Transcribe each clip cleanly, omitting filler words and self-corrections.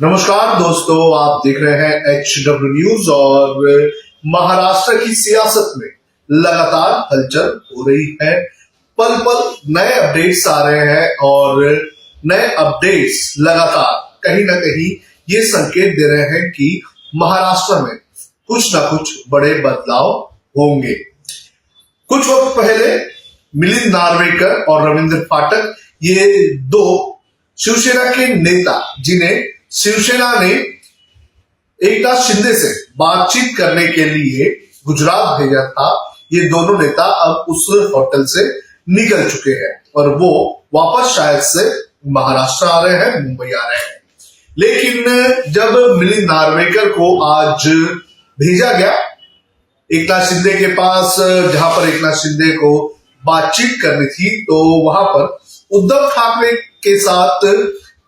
नमस्कार दोस्तों, आप देख रहे हैं HW न्यूज और महाराष्ट्र की सियासत में लगातार हलचल हो रही है। पल पल नए अपडेट्स आ रहे हैं और नए अपडेट्स लगातार कहीं ना कहीं ये संकेत दे रहे हैं कि महाराष्ट्र में कुछ ना कुछ बड़े बदलाव होंगे। कुछ वक्त पहले मिलिंद नार्वेकर और रवींद्र फाटक, ये दो शिवसेना के नेता जिन्हें शिवसेना ने एकनाथ शिंदे से बातचीत करने के लिए गुजरात भेजा था, ये दोनों नेता अब उस होटल से निकल चुके हैं और वो वापस शायद से महाराष्ट्र आ रहे हैं, मुंबई आ रहे हैं। लेकिन जब मिलिंद नार्वेकर को आज भेजा गया एकनाथ शिंदे के पास, जहां पर एकनाथ शिंदे को बातचीत करनी थी, तो वहां पर उद्धव ठाकरे के साथ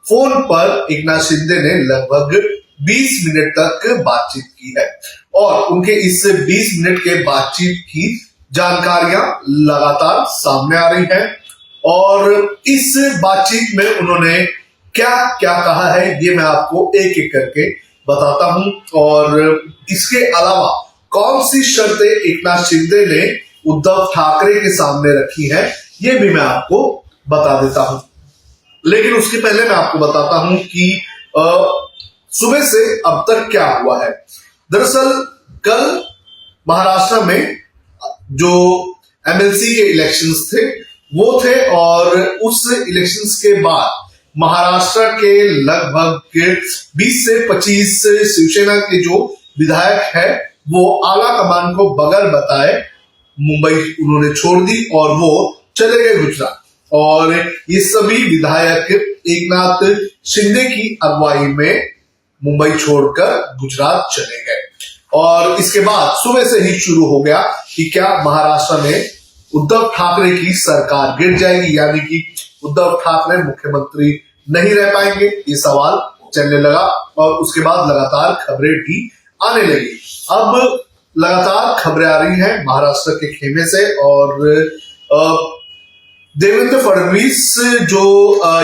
फोन पर एकनाथ शिंदे ने लगभग 20 मिनट तक बातचीत की है और उनके इस 20 मिनट के बातचीत की जानकारियां लगातार सामने आ रही हैं और इस बातचीत में उन्होंने क्या क्या कहा है ये मैं आपको एक एक करके बताता हूं और इसके अलावा कौन सी शर्तें एकनाथ शिंदे ने उद्धव ठाकरे के सामने रखी है ये भी मैं आपको बता देता हूं। लेकिन उसके पहले मैं आपको बताता हूं कि सुबह से अब तक क्या हुआ है। दरअसल कल महाराष्ट्र में जो MLC के इलेक्शंस थे वो थे और उस इलेक्शंस के बाद महाराष्ट्र के लगभग 20 से 25 शिवसेना के जो विधायक है वो आला कमान को बगैर बताए मुंबई उन्होंने छोड़ दी और वो चले गए गुजरात और ये सभी विधायक एकनाथ शिंदे की अगुवाई में मुंबई छोड़कर गुजरात चले गए और इसके बाद सुबह से ही शुरू हो गया कि क्या महाराष्ट्र में उद्धव ठाकरे की सरकार गिर जाएगी, यानी कि उद्धव ठाकरे मुख्यमंत्री नहीं रह पाएंगे, ये सवाल चलने लगा और उसके बाद लगातार खबरें भी आने लगी। अब लगातार खबरें आ रही हैं महाराष्ट्र के खेमे से और देवेंद्र फडणवीस जो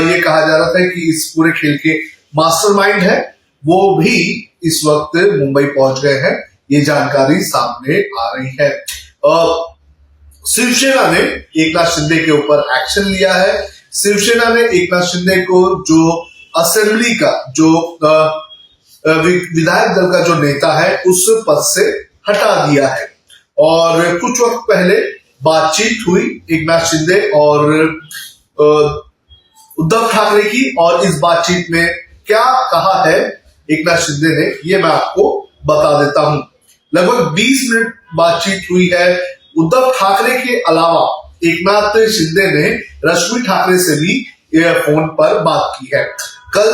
ये कहा जा रहा था कि इस पूरे खेल के मास्टरमाइंड है, वो भी इस वक्त मुंबई पहुंच गए हैं, ये जानकारी सामने आ रही है। शिवसेना ने एकनाथ शिंदे के ऊपर एक्शन लिया है। शिवसेना ने एकनाथ शिंदे को जो असेंबली का जो विधायक दल का जो नेता है उस पद से हटा दिया है और कुछ वक्त पहले बातचीत हुई एकनाथ शिंदे और उद्धव ठाकरे की और इस बातचीत में क्या कहा है एकनाथ शिंदे ने ये मैं आपको बता देता हूं। लगभग 20 मिनट बातचीत हुई है। उद्धव ठाकरे के अलावा एकनाथ शिंदे ने रश्मि ठाकरे से भी फोन पर बात की है। कल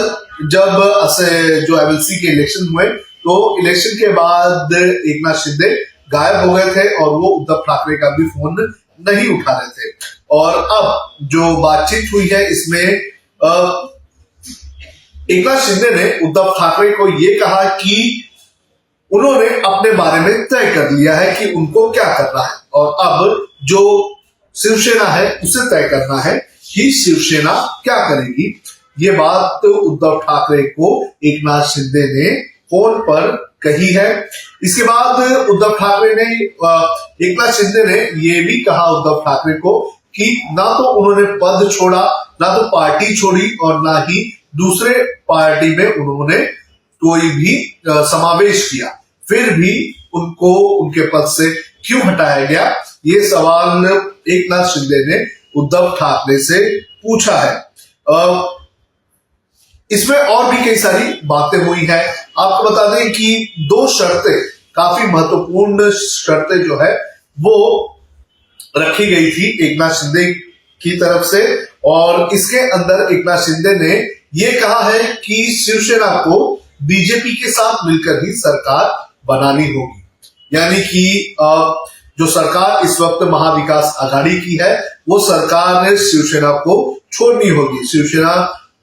जब जो MLC के इलेक्शन हुए तो इलेक्शन के बाद एकनाथ शिंदे गायब हो गए थे और वो उद्धव ठाकरे का भी फोन नहीं उठा रहे थे और अब जो बातचीत हुई है इसमें एकनाथ शिंदे ने उद्धव ठाकरे को ये कहा कि उन्होंने अपने बारे में तय कर लिया है कि उनको क्या करना है और अब जो शिवसेना है उसे तय करना है कि शिवसेना क्या करेगी। ये बात तो उद्धव ठाकरे को एकनाथ शिंदे ने फोन पर कही है। इसके बाद उद्धव ठाकरे ने एकनाथ शिंदे ने ये भी कहा उद्धव ठाकरे को कि ना तो उन्होंने पद छोड़ा, ना तो पार्टी छोड़ी और ना ही दूसरे पार्टी में उन्होंने कोई भी समावेश किया, फिर भी उनको उनके पद से क्यों हटाया गया, ये सवाल एकनाथ शिंदे ने उद्धव ठाकरे से पूछा है। इसमें और भी कई सारी बातें हुई हैं। आपको बता दें कि दो शर्तें, काफी महत्वपूर्ण शर्तें जो है वो रखी गई थी एकनाथ शिंदे की तरफ से और इसके अंदर एकनाथ शिंदे ने ये कहा है कि शिवसेना को बीजेपी के साथ मिलकर ही सरकार बनानी होगी, यानी कि जो सरकार इस वक्त महाविकास आघाड़ी की है वो सरकार ने शिवसेना को छोड़नी होगी, शिवसेना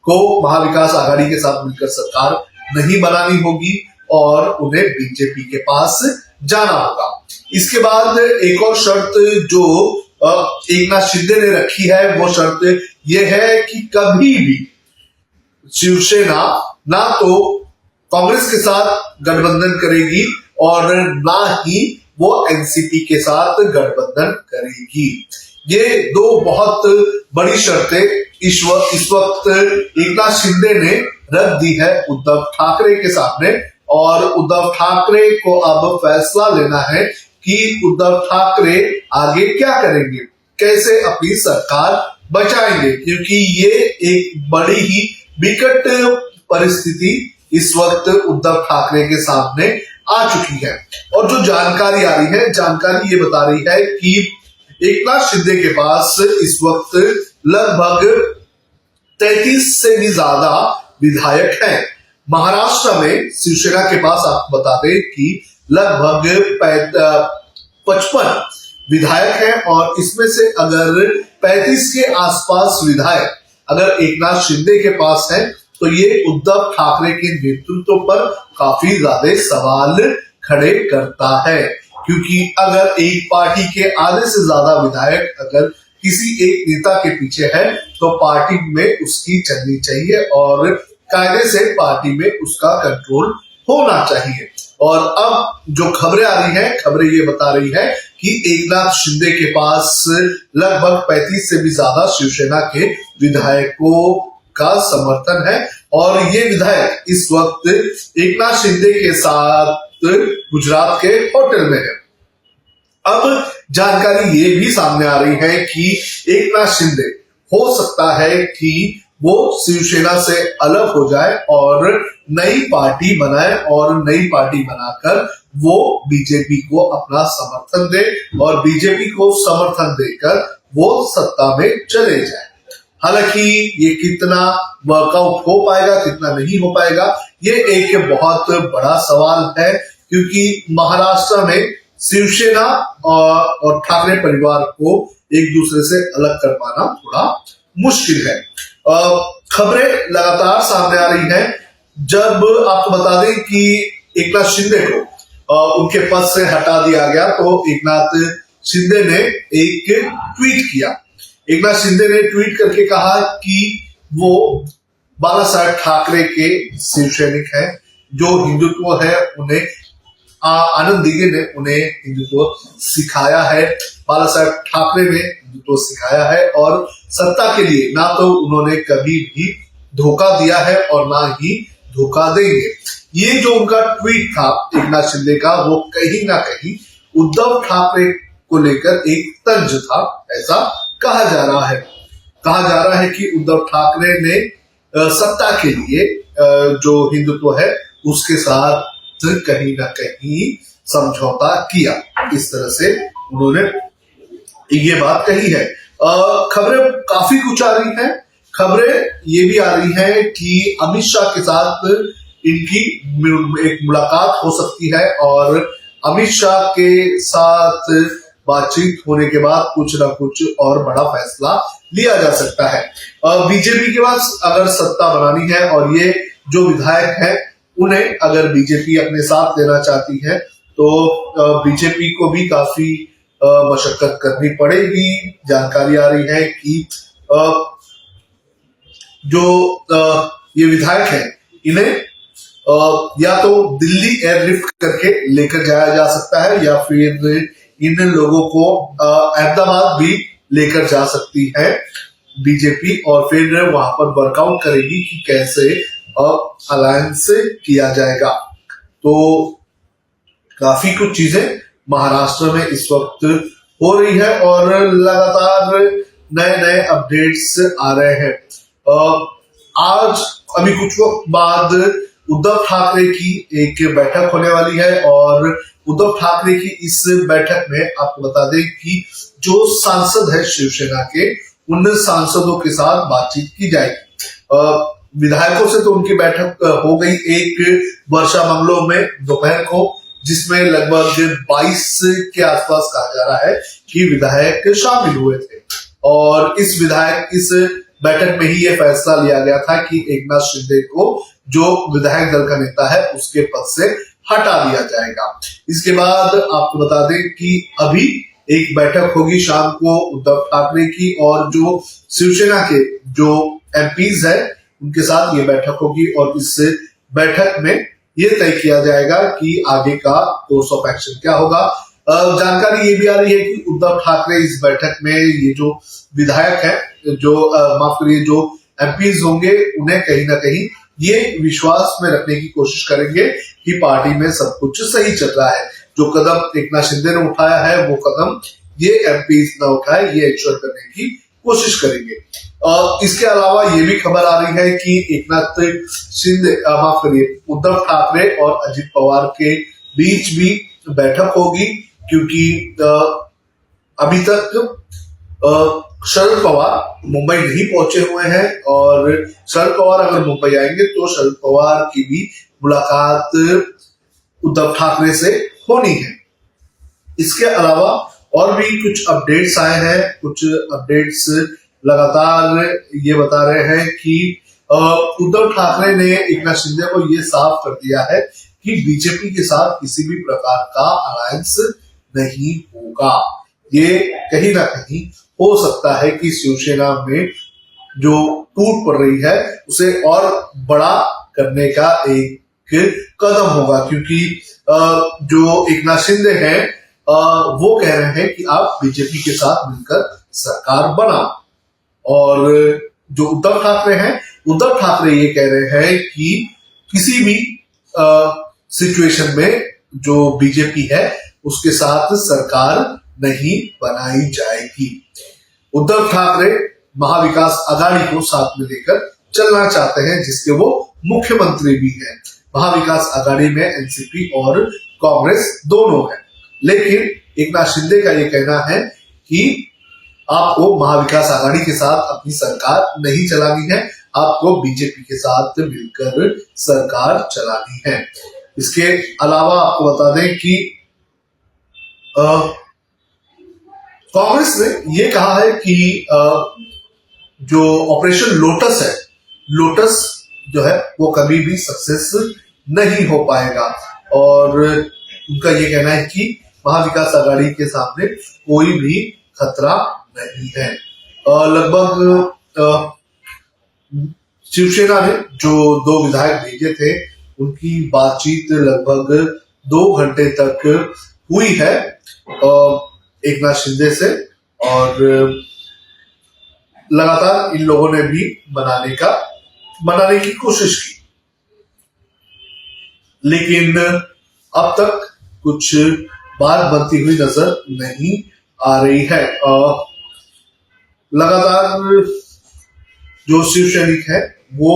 को महाविकास आघाड़ी के साथ मिलकर सरकार नहीं बनानी होगी और उन्हें बीजेपी के पास जाना होगा। इसके बाद एक और शर्त जो एकनाथ शिंदे ने रखी है वो शर्त यह है कि कभी भी शिवसेना ना तो कांग्रेस के साथ गठबंधन करेगी और ना ही वो एनसीपी के साथ गठबंधन करेगी। ये दो बहुत बड़ी शर्तें इस वक्त एकनाथ शिंदे ने रख दी है उद्धव ठाकरे के सामने, और उद्धव ठाकरे को अब फैसला लेना है कि उद्धव ठाकरे आगे क्या करेंगे, कैसे अपनी सरकार बचाएंगे, क्योंकि ये एक बड़ी ही विकट परिस्थिति इस वक्त उद्धव ठाकरे के सामने आ चुकी है। और जो जानकारी आ रही है, जानकारी ये बता रही है कि एकनाथ शिंदे के पास इस वक्त लगभग 33 से भी ज्यादा विधायक हैं। महाराष्ट्र में शिवसेना के पास आपको बता दें कि लगभग 55 विधायक हैं, और इसमें से अगर 35 के आसपास विधायक अगर एकनाथ शिंदे के पास है तो ये उद्धव ठाकरे के नेतृत्व पर काफी ज्यादा सवाल खड़े करता है। क्योंकि अगर एक पार्टी के आधे से ज्यादा विधायक अगर किसी एक नेता के पीछे है तो पार्टी में उसकी चलनी चाहिए और कायदे से पार्टी में उसका कंट्रोल होना चाहिए। और अब जो खबरें आ रही हैं, खबरें ये बता रही है कि एकनाथ शिंदे के पास लगभग 35 से भी ज्यादा शिवसेना के विधायकों का समर्थन है, और ये विधायक इस वक्त एकनाथ शिंदे के साथ गुजरात के होटल में है। अब जानकारी ये भी सामने आ रही है कि एकनाथ शिंदे हो सकता है कि वो शिवसेना से अलग हो जाए और नई पार्टी बनाए, और नई पार्टी बनाकर वो बीजेपी को अपना समर्थन दे और बीजेपी को समर्थन देकर वो सत्ता में चले जाए। हालांकि ये कितना वर्कआउट हो पाएगा, कितना नहीं हो पाएगा, ये एक बहुत बड़ा सवाल है, क्योंकि महाराष्ट्र में शिवसेना और ठाकरे परिवार को एक दूसरे से अलग कर पाना थोड़ा मुश्किल है। खबरें लगातार सामने आ रही हैं। जब आपको बता दें कि एकनाथ शिंदे को उनके पद से हटा दिया गया तो एकनाथ शिंदे ने एक ट्वीट किया। एकनाथ शिंदे ने ट्वीट करके कहा कि वो बाला साहेब ठाकरे के शिवसैनिक हैं, जो हिंदुत्व है उन्हें आनंद दीगे ने उन्हें हिंदुत्व सिखाया है, बाला साहेब ठाकरे ने हिंदुत्व सिखाया है, और सत्ता के लिए ना तो उन्होंने कभी भी धोखा दिया है और ना ही धोखा देंगे। ये जो उनका ट्वीट था एकनाथ शिंदे का, वो कहीं ना कहीं उद्धव ठाकरे को लेकर एक तंज था, ऐसा कहा जा रहा है। कहा जा रहा है कि उद्धव ठाकरे ने सत्ता के लिए जो हिंदुत्व है उसके साथ कहीं ना कहीं समझौता किया, इस तरह से उन्होंने ये बात कही है। खबरें काफी कुछ आ रही हैं। खबरें ये भी आ रही है कि अमित शाह के साथ इनकी एक मुलाकात हो सकती है, और अमित शाह के साथ बातचीत होने के बाद कुछ ना कुछ और बड़ा फैसला लिया जा सकता है। बीजेपी के पास अगर सत्ता बनानी है और ये जो विधायक हैं उन्हें अगर बीजेपी अपने साथ लेना चाहती है तो बीजेपी को भी काफी मशक्कत करनी पड़ेगी। जानकारी आ रही है कि जो ये विधायक हैं इन्हें या तो दिल्ली एयरलिफ्ट करके लेकर जाया जा सकता है, या फिर इन लोगों को अहमदाबाद भी लेकर जा सकती है बीजेपी, और फिर वहां पर वर्कआउट करेगी कि कैसे अलायंस किया जाएगा। तो काफी कुछ चीजें महाराष्ट्र में इस वक्त हो रही है और लगातार नए नए अपडेट्स आ रहे हैं। आज अभी कुछ वक्त बाद उद्धव ठाकरे की एक बैठक होने वाली है, और उद्धव ठाकरे की इस बैठक में आपको बता दें कि जो सांसद है शिवसेना के, उन सांसदों के साथ बातचीत की जाएगी। विधायकों से तो उनकी बैठक हो गई एक वर्षा बंगलो में दोपहर को, जिसमें लगभग 22 के आसपास कहा जा रहा है कि विधायक शामिल हुए थे, और इस बैठक में ही यह फैसला लिया गया था कि एकनाथ शिंदे को जो विधायक दल का नेता है उसके पद से हटा दिया जाएगा। इसके बाद आपको बता दें कि अभी एक बैठक होगी शाम को उद्धव ठाकरे की, और जो शिवसेना के जो एमपीज है उनके साथ ये बैठक होगी, और इस बैठक में ये तय किया जाएगा कि आगे का कोर्स ऑफ एक्शन क्या होगा। जानकारी ये भी आ रही है कि उद्धव ठाकरे इस बैठक में ये जो विधायक है, जो माफ करिए जो एमपीज होंगे, उन्हें कहीं ना कहीं ये विश्वास में रखने की कोशिश करेंगे कि पार्टी में सब कुछ सही चल रहा है। जो कदम एकनाथ शिंदे ने उठाया है वो कदम ये एमपीज ना उठाए, ये इंश्योर करने की कोशिश करेंगे। इसके अलावा ये भी खबर आ रही है कि एकनाथ शिंदे माफ करिए उद्धव ठाकरे और अजित पवार के बीच भी बैठक होगी, क्योंकि अभी तक शरद पवार मुंबई नहीं पहुंचे हुए हैं और शरद पवार अगर मुंबई आएंगे तो शरद पवार की भी मुलाकात उद्धव ठाकरे से होनी है। इसके अलावा और भी कुछ अपडेट्स आए हैं। कुछ अपडेट्स लगातार ये बता रहे हैं कि उद्धव ठाकरे ने एकनाथ शिंदे को ये साफ कर दिया है कि बीजेपी के साथ किसी भी प्रकार का अलायंस नहीं होगा। ये कहीं ना कहीं हो सकता है कि शिवसेना में जो टूट पड़ रही है उसे और बड़ा करने का एक कदम होगा, क्योंकि जो एकनाथ शिंदे हैं वो कह रहे हैं कि आप बीजेपी के साथ मिलकर सरकार बनाओ, और जो उद्धव ठाकरे हैं, उद्धव ठाकरे ये कह रहे हैं कि किसी भी सिचुएशन में जो बीजेपी है उसके साथ सरकार नहीं बनाई जाएगी। उद्धव ठाकरे महाविकास आघाड़ी को साथ में लेकर चलना चाहते हैं, जिसके वो मुख्यमंत्री भी हैं। महाविकास आघाड़ी में एनसीपी और कांग्रेस दोनों है, लेकिन एकनाथ शिंदे का ये कहना है कि आपको महाविकास आघाड़ी के साथ अपनी सरकार नहीं चलानी है, आपको बीजेपी के साथ मिलकर सरकार चलानी है। इसके अलावा आपको बता दें कि कांग्रेस ने ये कहा है कि जो ऑपरेशन लोटस है, लोटस जो है वो कभी भी सक्सेस नहीं हो पाएगा, और उनका ये कहना है कि महाविकास आघाड़ी के सामने कोई भी खतरा नहीं है। लगभग शिवसेना ने जो 2 विधायक भेजे थे उनकी बातचीत लगभग 2 घंटे तक हुई है एकनाथ शिंदे से, और लगातार इन लोगों ने भी मनाने की कोशिश की, लेकिन अब तक कुछ बात बनती हुई नजर नहीं आ रही है। लगातार जो शिव सैनिक है वो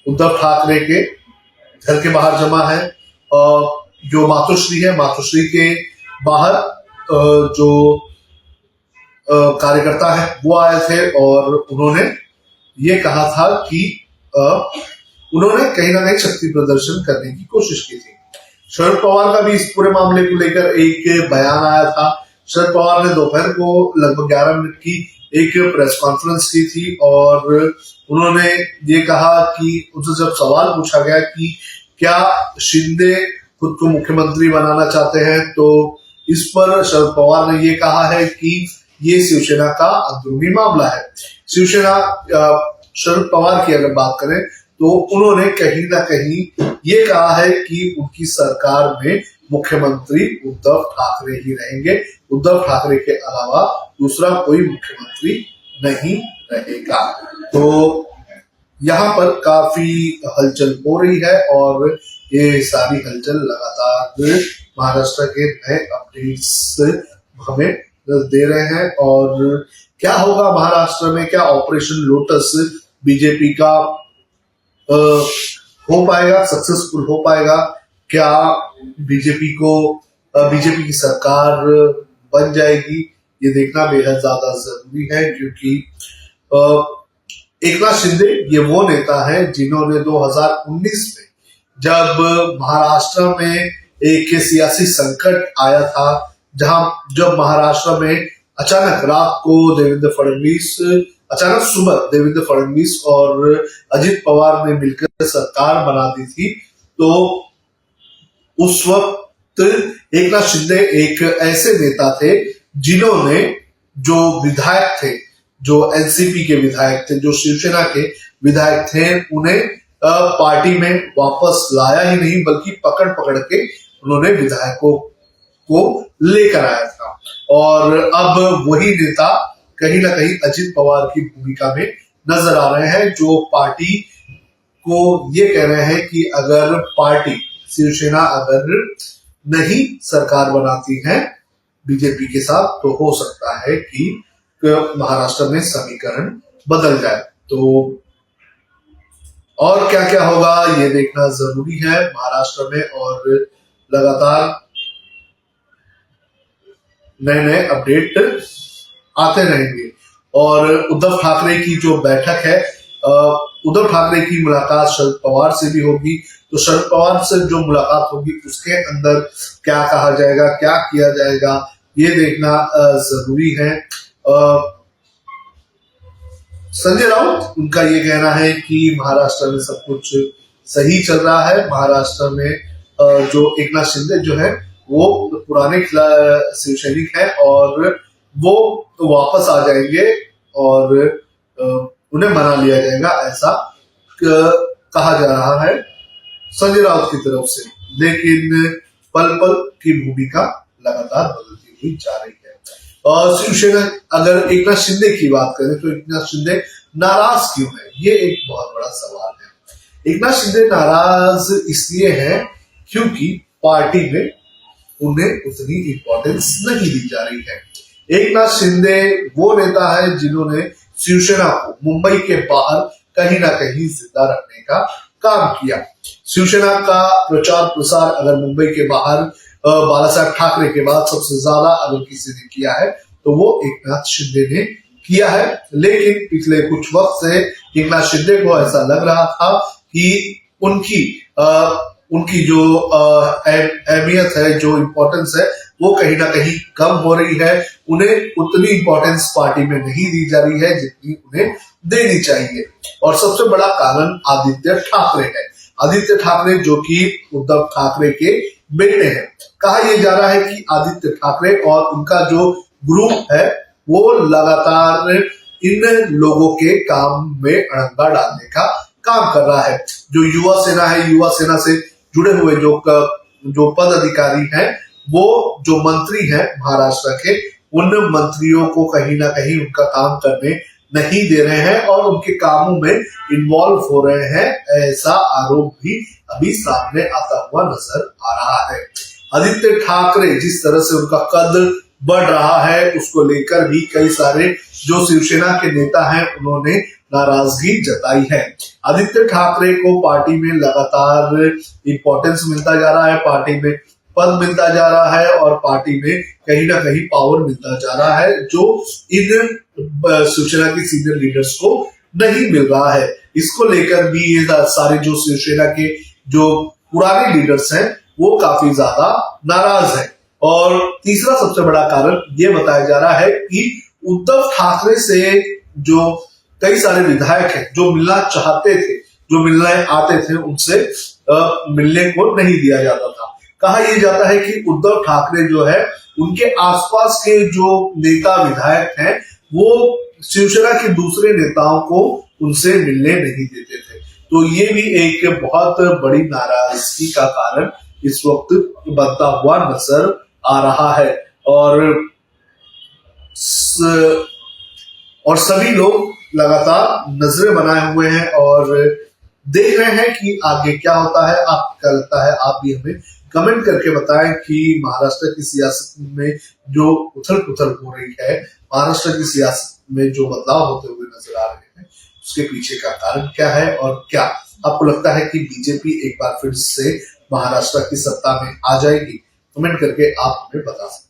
उद्धव ठाकरे के घर के बाहर जमा है। जो मातोश्री है, मातोश्री के बाहर जो कार्यकर्ता है वो आए थे और उन्होंने ये कहा था कि उन्होंने कहीं ना कहीं शक्ति प्रदर्शन करने की कोशिश की थी। शरद पवार का भी इस पूरे मामले को लेकर एक बयान आया था। शरद पवार ने दोपहर को लगभग 11 मिनट की एक प्रेस कॉन्फ्रेंस की थी और उन्होंने ये कहा कि उनसे जब सवाल पूछा गया कि क्या शिंदे खुद को मुख्यमंत्री बनाना चाहते हैं, तो इस पर शरद पवार ने ये कहा है कि ये शिवसेना का अंदरूनी मामला है। शिवसेना शरद पवार की अगर बात करें तो उन्होंने कहीं ना कहीं ये कहा है कि उनकी सरकार में मुख्यमंत्री उद्धव ठाकरे ही रहेंगे, उद्धव ठाकरे के अलावा दूसरा कोई मुख्यमंत्री नहीं रहेगा। तो यहाँ पर काफी हलचल हो रही है और ये सारी हलचल लगातार महाराष्ट्र के नए अपडेट्स हमें दे रहे हैं। और क्या होगा महाराष्ट्र में, क्या ऑपरेशन लोटस बीजेपी का हो पाएगा, सक्सेसफुल हो पाएगा, क्या बीजेपी की सरकार बन जाएगी, ये देखना बेहद ज्यादा जरूरी है। क्योंकि एकनाथ शिंदे ये वो नेता है जिन्होंने 2019 में जब महाराष्ट्र में एक सियासी संकट आया था, जब महाराष्ट्र में अचानक सुबह देवेंद्र फडणवीस और अजित पवार ने मिलकर सरकार बना दी थी, तो उस वक्त एकनाथ शिंदे एक ऐसे नेता थे जिन्होंने जो विधायक थे, जो एनसीपी के विधायक थे, जो शिवसेना के विधायक थे, उन्हें पार्टी में वापस लाया ही नहीं बल्कि पकड़ पकड़ के उन्होंने विधायकों को लेकर आया था। और अब वही नेता कहीं ना कहीं अजित पवार की भूमिका में नजर आ रहे हैं, जो पार्टी को ये कह रहे हैं कि अगर पार्टी शिवसेना अगर नहीं सरकार बनाती है बीजेपी के साथ तो हो सकता है कि महाराष्ट्र में समीकरण बदल जाए। तो और क्या क्या होगा ये देखना जरूरी है महाराष्ट्र में, और लगातार नए नए अपडेट आते रहेंगे। और उद्धव ठाकरे की जो बैठक है, उद्धव ठाकरे की मुलाकात शरद पवार से भी होगी, तो शरद पवार से जो मुलाकात होगी उसके अंदर क्या कहा जाएगा, क्या किया जाएगा, ये देखना जरूरी है। संजय राउत, उनका ये कहना है कि महाराष्ट्र में सब कुछ सही चल रहा है। महाराष्ट्र में जो एकनाथ शिंदे जो है वो पुराने शिवसैनिक हैं और वो वापस आ जाएंगे और उन्हें बना लिया जाएगा, ऐसा कहा जा रहा है संजय राउत की तरफ से। लेकिन पल पल की भूमिका लगातार बदलती हुई जा रही है। और शिवसेना, अगर एकनाथ शिंदे की बात करें तो एकनाथ शिंदे नाराज क्यों है, ये एक बहुत बड़ा सवाल है। एकनाथ शिंदे नाराज इसलिए है क्योंकि पार्टी में उन्हें उतनी इंपॉर्टेंस नहीं दी जा रही है। एकनाथ शिंदे वो नेता है जिन्होंने शिवसेना को मुंबई के बाहर कहीं ना कहीं जिंदा रखने का काम किया। शिवसेना का प्रचार प्रसार अगर मुंबई के बाहर बाला साहब ठाकरे के बाद सबसे ज्यादा अगर किसी ने किया है तो वो एकनाथ शिंदे ने किया है। लेकिन पिछले कुछ वक्त से एकनाथ शिंदे को ऐसा लग रहा था कि उनकी जो अहमियत है, जो इम्पोर्टेंस है, वो कहीं ना कहीं कम हो रही है। उन्हें उतनी इम्पोर्टेंस पार्टी में नहीं दी जा रही है जितनी उन्हें देनी चाहिए। और सबसे बड़ा कारण आदित्य ठाकरे है। आदित्य ठाकरे जो कि उद्धव ठाकरे के बेटे हैं। कहा यह जा रहा है कि आदित्य ठाकरे और उनका जो ग्रुप है वो लगातार इन लोगों के काम में अड़ंगा डालने का काम कर रहा है। जो युवा सेना है, युवा सेना से जुड़े हुए जो पद अधिकारी हैं, वो जो मंत्री हैं महाराष्ट्र के, उन मंत्रियों को कहीं ना कहीं उनका काम करने नहीं दे रहे हैं और उनके कामों में इन्वॉल्व हो रहे हैं, ऐसा आरोप भी अभी सामने आता हुआ नजर आ रहा है। आदित्य ठाकरे जिस तरह से उनका कद बढ़ रहा है उसको लेकर भी कई सारे जो शिवसेना के नेता हैं उन्होंने नाराजगी जताई है। आदित्य ठाकरे को पार्टी में लगातार इंपॉर्टेंस मिलता जा रहा है, पार्टी में पद मिलता जा रहा है और पार्टी में कहीं ना कहीं पावर मिलता जा रहा है, जो इन शिवसेना के सीनियर लीडर्स को नहीं मिल रहा है। इसको लेकर भी ये सारे जो शिवसेना के जो पुराने लीडर्स हैं वो काफी ज्यादा नाराज हैं। और तीसरा सबसे बड़ा कारण ये बताया जा रहा है कि उद्धव ठाकरे से जो कई सारे विधायक हैं जो मिलना चाहते थे, जो मिलने आते थे, उनसे मिलने को नहीं दिया जाता था। कहा यह जाता है कि उद्धव ठाकरे जो है उनके आसपास के जो नेता विधायक हैं वो शिवसेना के दूसरे नेताओं को उनसे मिलने नहीं देते थे। तो ये भी एक बहुत बड़ी नाराजगी का कारण इस वक्त बनता हुआ नजर आ रहा है। और सभी लोग लगातार नजरें बनाए हुए हैं और देख रहे हैं कि आगे क्या होता है। आपको क्या लगता है, आप भी हमें कमेंट करके बताएं कि महाराष्ट्र की सियासत में जो उथल पुथल हो रही है, महाराष्ट्र की सियासत में जो बदलाव होते हुए नजर आ रहे हैं, उसके पीछे का कारण क्या है और क्या आपको लगता है कि बीजेपी एक बार फिर से महाराष्ट्र की सत्ता में आ जाएगी? कमेंट करके आप हमें बता सकते हैं।